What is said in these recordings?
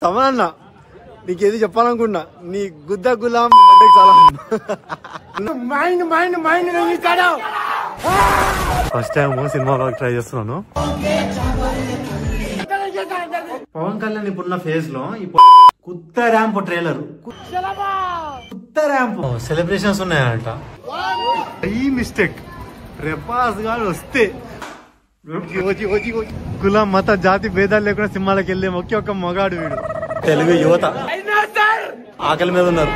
తమన్నా నీకేది చెప్పాలనుకున్నా, నీ గుద్ద గులాం ఫస్ట్ టైం సినిమా ట్రై చేస్తున్నాను. పవన్ కళ్యాణ్ ఇప్పుడున్న ఫేజ్ లో కొత్త ర్యాంప్ ట్రైలర్, కొత్త ర్యాంప్ సెలబ్రేషన్స్ ఉన్నాయంట. ఈ మిస్టేక్ రెపాస్ గారు వస్తే కుల మత జాతి భేదాలు లేకుండా సినిమాలకు వెళ్ళే ఒక్క మగాడు వీడు. తెలుగు యువత ఆకలి మీద ఉన్నారు.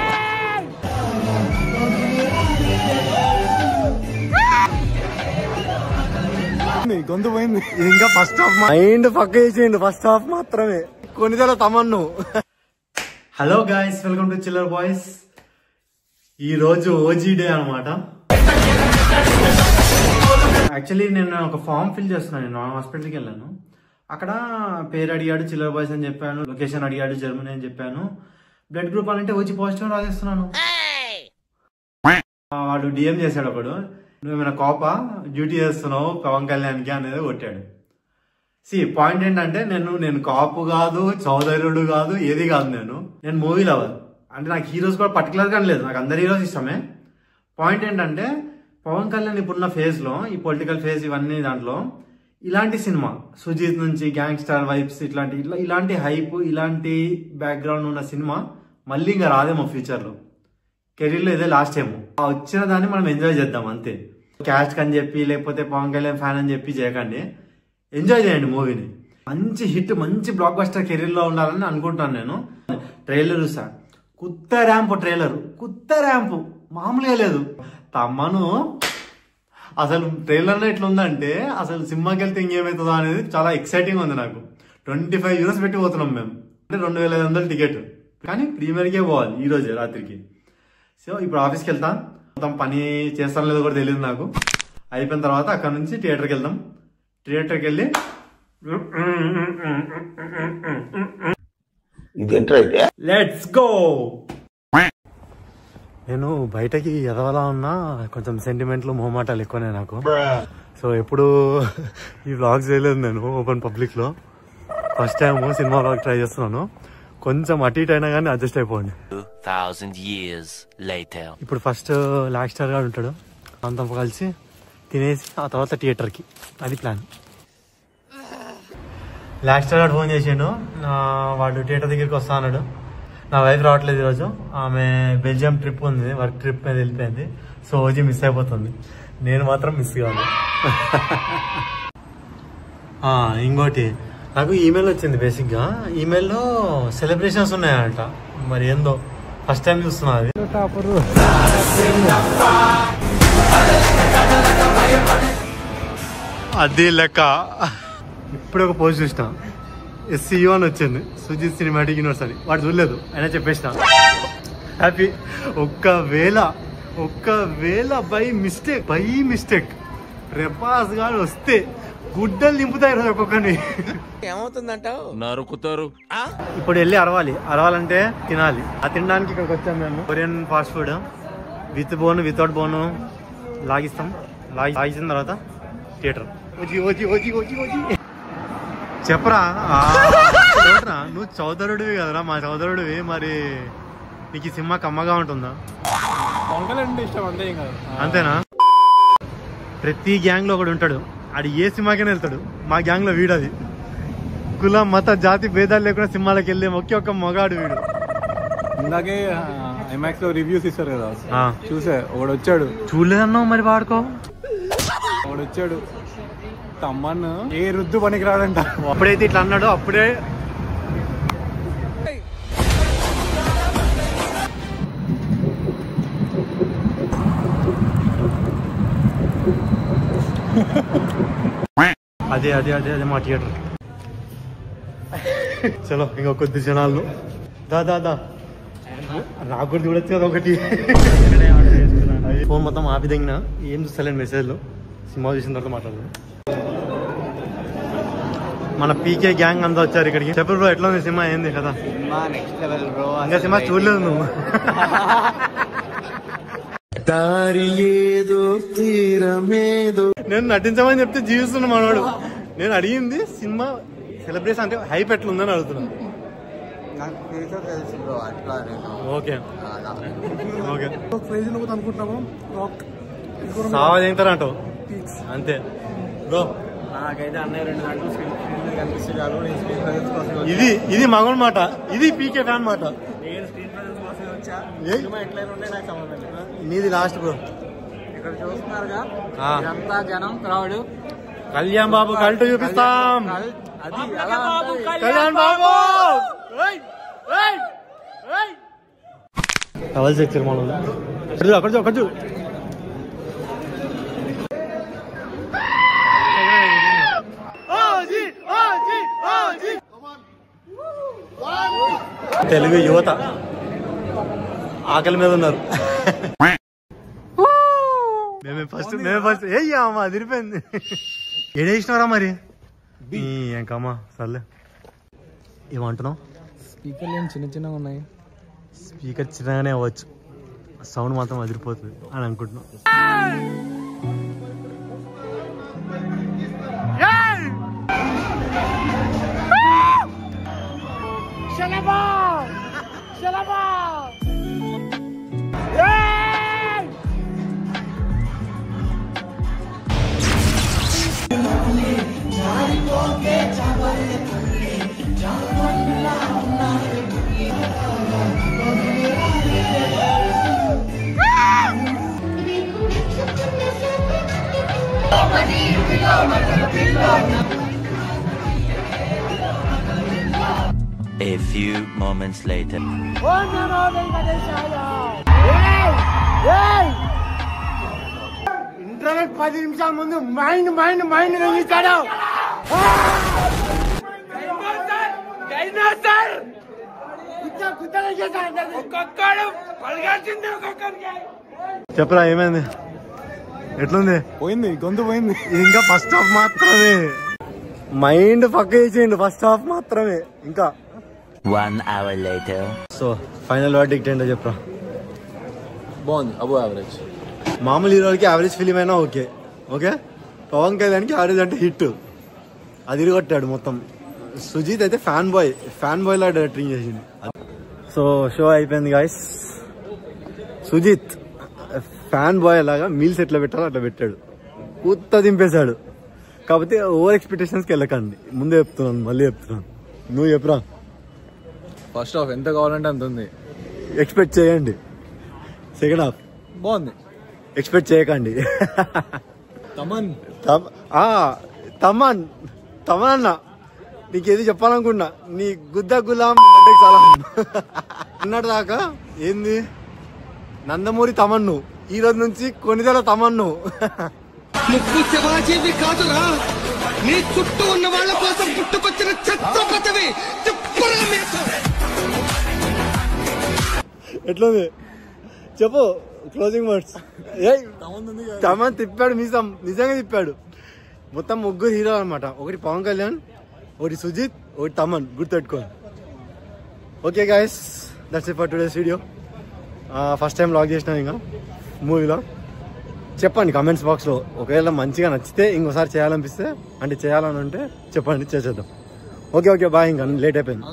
గొంతు పోయింది ఇంకా. ఫస్ట్ హాఫ్ మైండ్ పక్క చేసేయండి, ఫస్ట్ హాఫ్ మాత్రమే. కొన్నిదల తమన్ను. Hello guys, welcome to chiller boys. ఈ రోజు ఓజీ డే అనమాట. యాక్చువల్లీ నేను ఒక ఫామ్ ఫిల్ చేస్తున్నాను. నేను హాస్పిటల్కి వెళ్ళాను. అక్కడ పేరు అడిగాడు, చిల్లర్ బాయ్స్ అని చెప్పాను. లొకేషన్ అడిగాడు, జర్మనీ అని చెప్పాను. బ్లడ్ గ్రూప్ అంటే ఓజీ పాజిటివ్ రాసేస్తున్నాను. వాడు డిఎం చేశాడు ఒకడు, నువ్వేమైనా కోపా డ్యూటీ చేస్తున్నావు పవన్ కళ్యాణ్కి అనేది కొట్టాడు. పాయింట్ ఏంటంటే నేను కాపు కాదు, చౌదరుడు కాదు, ఏది కాదు. నేను మూవీ లవర్. అంటే నాకు హీరోస్ కూడా పర్టికులర్ గా లేదు, నాకు అందరు హీరోస్ ఇష్టమే. పాయింట్ ఏంటంటే పవన్ కళ్యాణ్ ఇప్పుడున్న ఫేజ్ లో, ఈ పొలిటికల్ ఫేజ్ ఇవన్నీ దాంట్లో ఇలాంటి సినిమా సుజీత్ నుంచి గ్యాంగ్స్టర్ వైబ్స్ ఇలాంటి హైప్, ఇలాంటి బ్యాక్గ్రౌండ్ ఉన్న సినిమా మళ్ళీ ఇంకా రాదేమో ఫ్యూచర్ లో. కెరీర్ లో ఇదే లాస్ట్ టైం. వచ్చిన దాన్ని మనం ఎంజాయ్ చేద్దాం అంతే. క్యాస్ట్ అని చెప్పి లేకపోతే పవన్ కళ్యాణ్ ఫ్యాన్ అని చెప్పి చేయకండి, ఎంజాయ్ చేయండి మూవీని. మంచి హిట్, మంచి బ్లాక్ బస్టర్ కెరీర్ లో ఉండాలని అనుకుంటాను నేను. ట్రైలర్ చూసా, కొత్త ర్యాంప్ ట్రైలర్, కొత్త ర్యాంప్ మామూలుగా లేదు. తమ్మను అసలు ట్రైలర్ ఎట్లా ఉందంటే అసలు సినిమాకి వెళ్తే ఇంకేమవుతుందో అనేది చాలా ఎక్సైటింగ్ ఉంది నాకు. 25 euros పెట్టి పోతున్నాం మేము, అంటే 2500 టికెట్. కానీ ప్రీమియర్కే పోవాలి ఈ రోజే రాత్రికి. సో ఇప్పుడు ఆఫీస్కి వెళ్తాం, మొత్తం పని చేస్తాను లేదో కూడా తెలియదు నాకు. అయిపోయిన తర్వాత అక్కడ నుంచి థియేటర్కి వెళ్దాం. థియేటర్కి వెళ్ళి లెట్స్ గో. నేను బయటకి ఎదవలా ఉన్నా, కొంచెం సెంటిమెంట్లు మొహమాటాలు ఎక్కువనే నాకు. సో ఎప్పుడు ఈ వ్లాగ్స్ చేయలేదు నేను ఓపెన్ పబ్లిక్ లో. First time cinema vlog try చేస్తున్నాను. కొంచెం అటు ఇటు అయినా కానీ అడ్జస్ట్ అయిపోండి. 2000 years later. ఇప్పుడు ఫస్ట్ లాక్ స్టార్ గారు ఉంటాడు, అంతా కలిసి తినేసి ఆ తర్వాత థియేటర్కి, అది ప్లాన్. లాక్ స్టార్ గారు ఫోన్ చేసిండు, వాడు థియేటర్ దగ్గరికి వస్తా అన్నాడు. నా వైఫ్ రావట్లేదు ఈరోజు, ఆమె బెల్జియం ట్రిప్ ఉంది, వర్క్ ట్రిప్ మీద వెళ్ళిపోయింది. సో ఓజీ మిస్ అయిపోతుంది, నేను మాత్రం మిస్ కాదు. ఇంకోటి నాకు ఈమెయిల్ వచ్చింది. బేసిక్గా ఈమెయిల్లో సెలబ్రేషన్స్ ఉన్నాయంట, మరి ఏందో ఫస్ట్ టైం చూస్తున్నా. అది అది లెక్క. ఇప్పుడు ఒక పోస్ట్ చూసిన, SCU అని వచ్చింది, సుజిత్ సినిమాటిక్ యూనివర్స్ అని. వాడు చూడలేదు, అయినా చెప్పేసిన హ్యాపీ. ఒక్కవేళ బై మిస్టేక్ రెపాస్ గారు వస్తే గుడ్డలు నింపుతాయి రోజు ఒక్కొక్కరిని. ఏమవుతుందంటావు? నరుకుతారు. ఇప్పుడు వెళ్ళి అరవాలంటే తినాలి. ఆ తినడానికి ఇక్కడికి వచ్చాం మేము. Korean fast food, with bone without బోను లాగిస్తాం. లాగిసిన తర్వాత థియేటర్. చెప్పరా, నువ్వు చౌదరుడివి కదరా, మా చౌదరుడివి. మరి నీకు ఈ సినిమా కమ్మగా ఉంటుందా? అంతేనా? ప్రతి గ్యాంగ్ లో ఒకడు ఉంటాడు, ఆడు ఏ సినిమాకైనా వెళ్తాడు. మా గ్యాంగ్ లో వీడది. కుల మత జాతి భేదాలు లేకుండా సినిమాలకు వెళ్ళే ఒక్క మగాడు వీడు. ఇందాకే ఐమాక్స్ లో రివ్యూస్ ఇస్తారు కదా, చూసా. ఒకడు వచ్చాడు, చూడలేదన్నావు మరి వాడుకో. ఒకడు వచ్చాడు, తమ్మను ఏ రుద్దు పనికి రాడంట. అప్పుడైతే ఇట్లా అన్నాడు, అప్పుడే అదే మా థియేటర్. చలో ఇంకో కొద్ది జనాల్లో దా నాకు కూడా చూడొచ్చు కదా ఒకటి. ఫోన్ మొత్తం ఆపి దగ్గర ఏం చూస్తలేను మెసేజ్లో. సినిమా చూసిన తర్వాత మాట్లాడదు. మన పీకే గ్యాంగ్ అంతా వచ్చారు ఇక్కడికి. చెప్పు బ్రో, ఎట్లా ఉంది సినిమా? ఏంది కదా ఇంకా సినిమా చూడలేదు నువ్వు? నేను నటించమని చెప్తే జీవిస్తున్నా మనవాడు. నేను అడిగింది సినిమా సెలబ్రేషన్ అంటే హైప్ ఎట్లుందని అడుగుతున్నా. ఓకే ఓకే సావా తింటారంటావు అంతే బ్రో. నాకైతే అన్నయ్య 2 గంటలు స్క్రీన్ మీద కనిపిస్తే చాలు. నేను స్క్రీన్ ప్రెజెన్స్ కోసం ఇది మగన్ మాట, ఇది పీకే ఫ్యాన్ మాట. నేను స్క్రీన్ ప్రెజెన్స్ కోసం వచ్చా. సినిమా ఎట్లయినా ఉండే నాకు సంబంధం లేదు. నీది లాస్ట్ బ్రో. ఇక్కడ చూస్తున్నారుగా ఇదంతా జనం క్రౌడ్. కళ్యాణ్ బాబు కల్ట్ చూపిస్తాం. అది అలా కళ్యాణ్ బాబు టవల్స్ ఇచ్చారు మనం అక్కడ చూ. తెలుగు యువత ఆకలి మీద ఉన్నారు. మేమే ఫస్ట్ ఏ అమ్మా అదిరిపోయింది. ఏడేసినారా మరి ఇంకమ్మా సర్లే. ఏమంటున్నావు? స్పీకర్లు ఏం చిన్నగా ఉన్నాయి. స్పీకర్ చిన్నగానే అవ్వచ్చు, సౌండ్ మాత్రం అదిరిపోతుంది అని అనుకుంటున్నాం. A few moments later. Internet 10 నిమిషాల ముందు మైండ్ రంగిస్తాడు. చెప్పరా ఏమైంది? ఎట్లుంది? పోయింది, గొంతు పోయింది. ఇంకా ఫస్ట్ హాఫ్ మాత్రమే. మైండ్ పక్క చేసిండు ఫస్ట్ హాఫ్ మాత్రమే. ఇంకా 1 hour later. So final verdict ఏంటో చెప్పరా. బాగుంది, అబో యావరేజ్. మామూలు హీరోలకి యావరేజ్ ఫిలిం అయినా ఓకే. పవన్ కళ్యాణ్కి యావరేజ్ అంటే హిట్. అది కొట్టాడు మొత్తం. సుజీత్ అయితే ఫ్యాన్ బాయ్ లా డైరెక్టింగ్ చేసింది. సో షో అయిపోయింది గాయస్. సుజీత్ ఫ్యాన్ బాయ్ లాగా మీల్స్ ఎట్లా పెట్టాలో అట్లా పెట్టాడు, పూర్త దింపేశాడు. కాకపోతే ఓవర్ ఎక్స్పెక్టేషన్స్కి వెళ్ళకండి, ముందే చెప్తున్నాను, మళ్ళీ చెప్తున్నాను. నువ్వు చెప్పురా. ఫస్ట్ హాఫ్ ఎంత కావాలంటే అంత ఉంది. ఎక్స్పెక్ట్ చేయండి. సెకండ్ హాఫ్ బాగుంది, ఎక్స్పెక్ట్ చేయకండి. తమన్ అన్న నీకేది చెప్పాలనుకున్నా, నీ గుద్ద గులాం అంటే చాలా అన్నట్టు దాకా ఏంది నందమూరి తమన్ను, ఈ రోజు నుంచి కొనిదెల తమన్ను. ముక్కు శివాజీవి కాదురా, నీ చుట్టూ ఉన్న వాళ్ళ కోసం పుట్టుకొచ్చిన ఛత్రపతివి. ఎట్లుంది చెప్పు క్లోజింగ్ వర్డ్స్. తమన్ తిప్పాడు మీసం, నిజంగా తిప్పాడు. మొత్తం ముగ్గురు హీరో అనమాట. ఒకటి పవన్ కళ్యాణ్, ఒకటి సుజిత్, ఒకటి తమన్, గుర్తుపెట్టుకోండి. Okay guys, that's it for today's video. First time lag చేసినా ఇంకా మూవీలో. చెప్పండి కామెంట్స్ బాక్స్లో, ఒకవేళ మంచిగా నచ్చితే ఇంకోసారి చేయాలనిపిస్తే, అంటే చేయాలని అంటే చెప్పండి, చేసేద్దాం. ఓకే బాయ్, ఇంకా లేట్ అయిపోయింది.